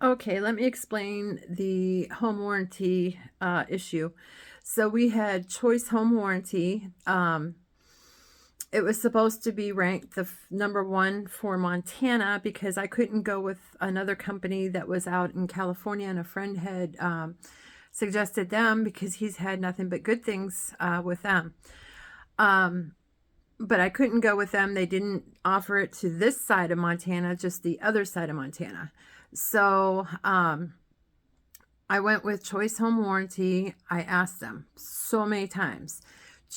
Okay, let me explain the home warranty issue. So we had Choice Home Warranty. It was supposed to be ranked the number one for Montana because I couldn't go with another company that was out in California, and a friend had suggested them because he's had nothing but good things with them. Um, but I couldn't go with them. They didn't offer it to this side of Montana, just the other side of Montana. So I went with Choice Home Warranty. I asked them so many times,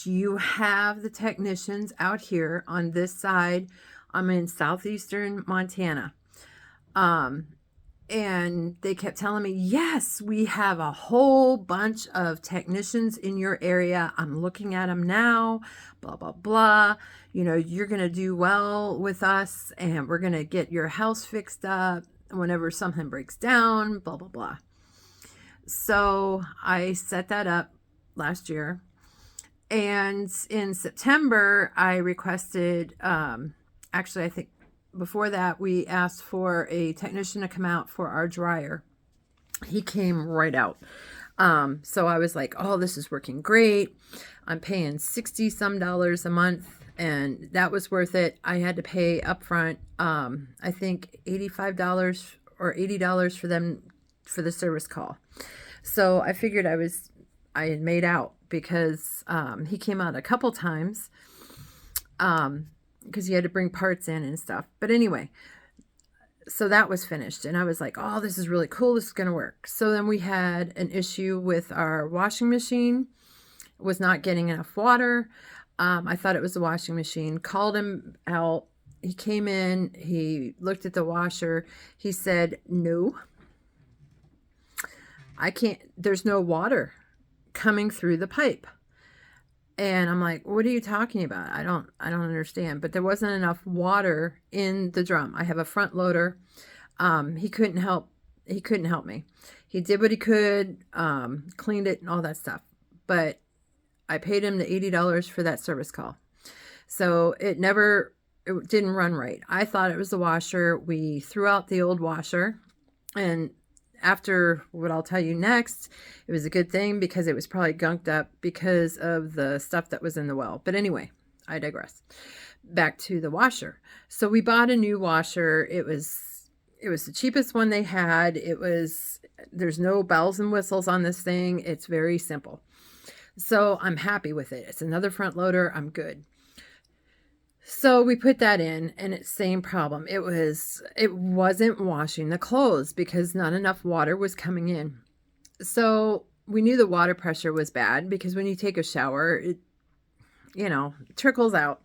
do you have the technicians out here on this side? I'm in southeastern Montana. Um, and they kept telling me, yes, we have a whole bunch of technicians in your area. I'm looking at them now, blah, blah, blah. You know, you're going to do well with us and we're going to get your house fixed up whenever something breaks down, blah, blah, blah. So I set that up last year. And in September, I requested, actually, I think before that, we asked for a technician to come out for our dryer. He came right out. So I was like, oh, this is working great. I'm paying 60 some dollars a month, and that was worth it. I had to pay upfront, I think $85 or $80 for them for the service call. So I figured I had made out because he came out a couple times because he had to bring parts in and stuff. But anyway, so that was finished, and I was like, oh, this is really cool. This is going to work. So then we had an issue with our washing machine. It was not getting enough water. I thought it was the washing machine. Called him out. He came in. He looked at the washer. He said, no, I can't, there's no water coming through the pipe. And I'm like, what are you talking about? I don't understand. But there wasn't enough water in the drum. I have a front loader. He couldn't help me. He did what he could, cleaned it and all that stuff. But I paid him the $80 for that service call. So it didn't run right. I thought it was the washer. We threw out the old washer, and after what I'll tell you next, it was a good thing because it was probably gunked up because of the stuff that was in the well. But anyway, I digress. Back to the washer. So we bought a new washer. It was the cheapest one they had. There's no bells and whistles on this thing. It's very simple. So I'm happy with it. It's another front loader. I'm good. So we put that in, and it's same problem. It wasn't washing the clothes because not enough water was coming in. So we knew the water pressure was bad because when you take a shower, it trickles out.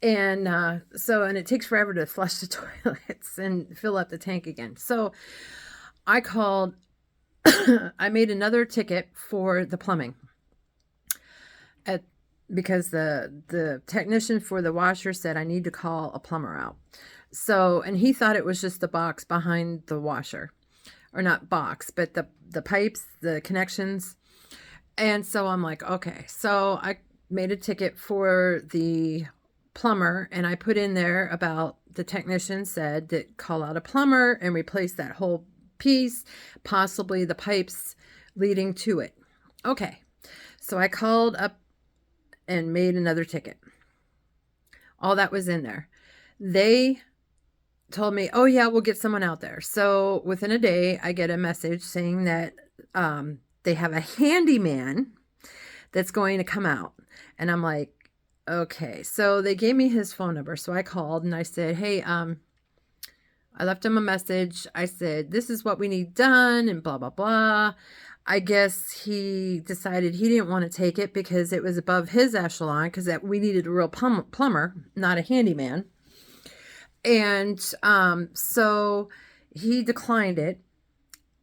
And and it takes forever to flush the toilets and fill up the tank again. So I called, I made another ticket for the plumbing because the technician for the washer said I need to call a plumber out. So, and he thought it was just the box behind the washer, or not box, but the pipes, the connections. And so I'm like, okay. So I made a ticket for the plumber, and I put in there about the technician said that call out a plumber and replace that whole piece, possibly the pipes leading to it. Okay. So I called up and made another ticket. All that was in there. They told me, oh yeah, we'll get someone out there. So within a day, I get a message saying that they have a handyman that's going to come out. And I'm like, okay. So they gave me his phone number. So I called and I said, hey, I left him a message. I said, this is what we need done and blah, blah, blah. I guess he decided he didn't want to take it because it was above his echelon, because we needed a real plumber, not a handyman. And so he declined it.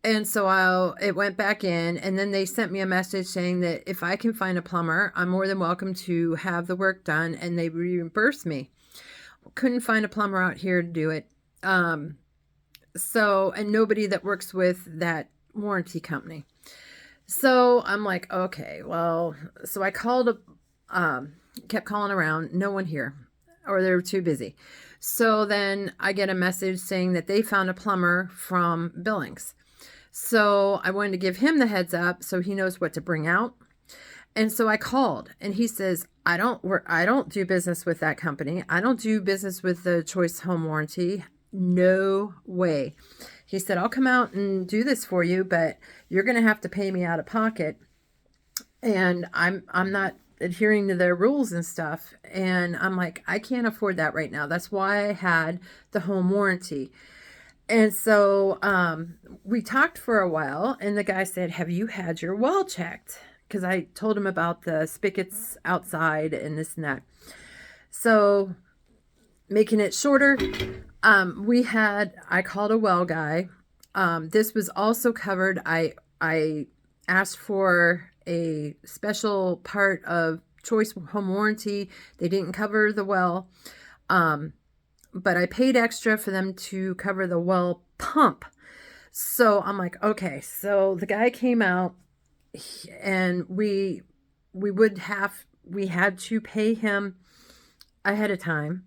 And so it went back in, and then they sent me a message saying that if I can find a plumber, I'm more than welcome to have the work done, and they reimbursed me. Couldn't find a plumber out here to do it. And nobody that works with that warranty company. So I'm like, okay, well, so I called, kept calling around, no one here, or they were too busy. So then I get a message saying that they found a plumber from Billings. So I wanted to give him the heads up so he knows what to bring out. And so I called, and he says, I don't do business with that company. I don't do business with the Choice Home Warranty. No way. He said, I'll come out and do this for you, but you're going to have to pay me out of pocket. And I'm not adhering to their rules and stuff. And I'm like, I can't afford that right now. That's why I had the home warranty. And so we talked for a while, and the guy said, have you had your well checked? Because I told him about the spigots outside and this and that. So making it shorter, I called a well guy. This was also covered. I asked for a special part of Choice Home Warranty. They didn't cover the well. But I paid extra for them to cover the well pump. So I'm like, okay. So the guy came out, and we had to pay him ahead of time,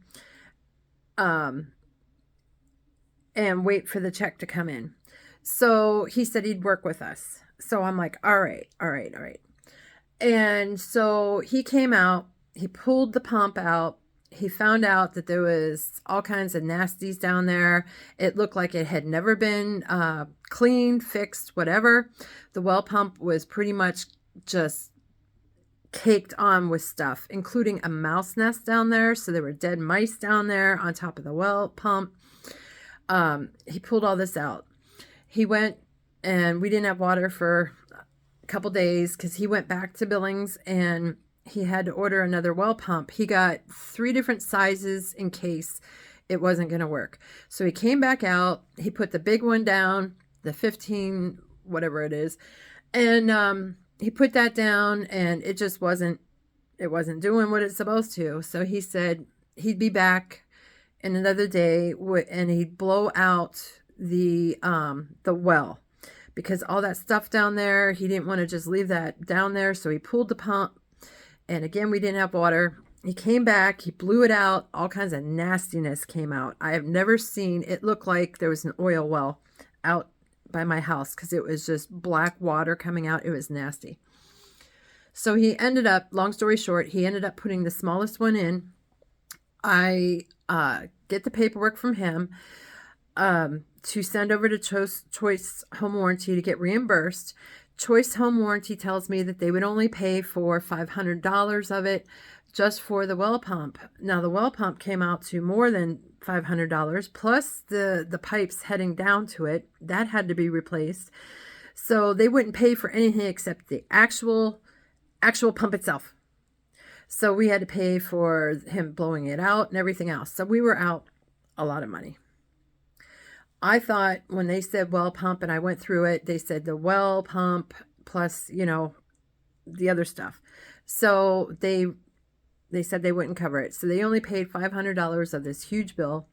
and wait for the check to come in. So he said he'd work with us. So I'm like, all right. And so he came out, he pulled the pump out. He found out that there was all kinds of nasties down there. It looked like it had never been cleaned, fixed, whatever. The well pump was pretty much just caked on with stuff, including a mouse nest down there. So there were dead mice down there on top of the well pump. He pulled all this out. He went, and we didn't have water for a couple days because he went back to Billings, and he had to order another well pump. He got 3 different sizes in case it wasn't going to work. So he came back out. He put the big one down, the 15, whatever it is. And he put that down, and it just wasn't doing what it's supposed to. So he said he'd be back in another day, and he'd blow out the well, because all that stuff down there, he didn't want to just leave that down there. So he pulled the pump. And again, we didn't have water. He came back, he blew it out. All kinds of nastiness came out. I have never seen, it looked like there was an oil well out by my house, because it was just black water coming out. It was nasty. So he ended up, long story short, he ended up putting the smallest one in. I get the paperwork from him to send over to Choice Home Warranty to get reimbursed. Choice Home Warranty tells me that they would only pay for $500 of it just for the well pump. Now, the well pump came out to more than $500, plus the pipes heading down to it. That had to be replaced. So they wouldn't pay for anything except the actual pump itself. So we had to pay for him blowing it out and everything else. So we were out a lot of money. I thought when they said well pump, and I went through it, they said the well pump plus, the other stuff. So they said they wouldn't cover it. So they only paid $500 of this huge bill.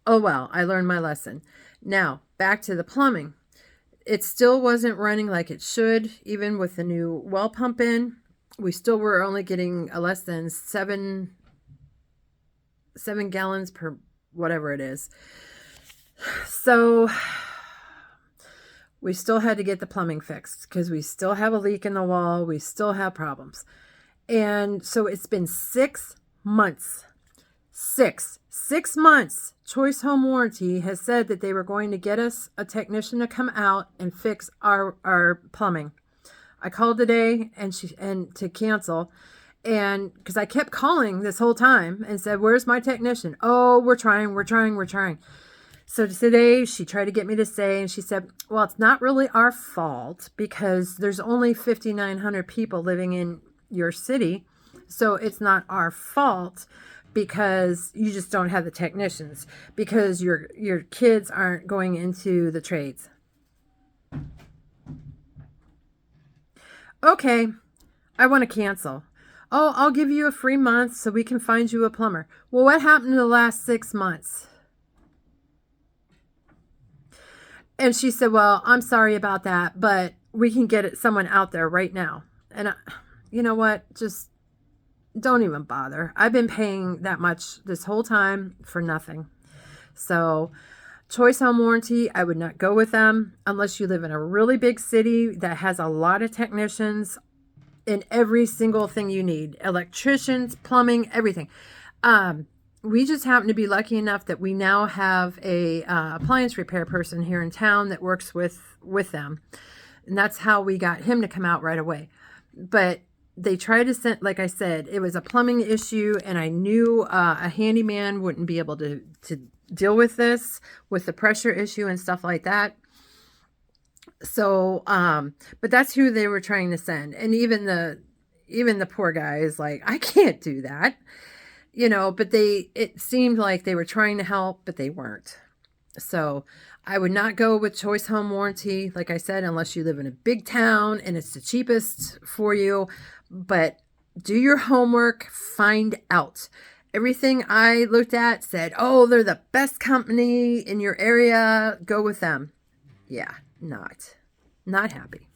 Oh, well, I learned my lesson. Now, back to the plumbing. It still wasn't running like it should, even with the new well pump in. We still were only getting a less than 7 gallons per whatever it is. So we still had to get the plumbing fixed, because we still have a leak in the wall. We still have problems. And so it's been 6 months. 6 months. Choice Home Warranty has said that they were going to get us a technician to come out and fix our plumbing. I called today and to cancel, and because I kept calling this whole time and said, where's my technician? Oh, we're trying. So today she tried to get me to say, and she said, well, it's not really our fault, because there's only 5,900 people living in your city. So it's not our fault, because you just don't have the technicians, because your kids aren't going into the trades. Okay, I want to cancel. Oh, I'll give you a free month so we can find you a plumber. Well, what happened in the last 6 months? And she said, well, I'm sorry about that, but we can get someone out there right now. And you know what? Just don't even bother. I've been paying that much this whole time for nothing. So Choice Home Warranty, I would not go with them unless you live in a really big city that has a lot of technicians in every single thing you need. Electricians, plumbing, everything. We just happen to be lucky enough that we now have a appliance repair person here in town that works with them. And that's how we got him to come out right away. But they tried to send, like I said, it was a plumbing issue, and I knew a handyman wouldn't be able to deal with this, with the pressure issue and stuff like that. So, but that's who they were trying to send. And even the poor guy is like, I can't do that, but it seemed like they were trying to help, but they weren't. So I would not go with Choice Home Warranty, like I said, unless you live in a big town and it's the cheapest for you. But do your homework, find out. Everything I looked at said, oh, they're the best company in your area. Go with them. Yeah, not happy.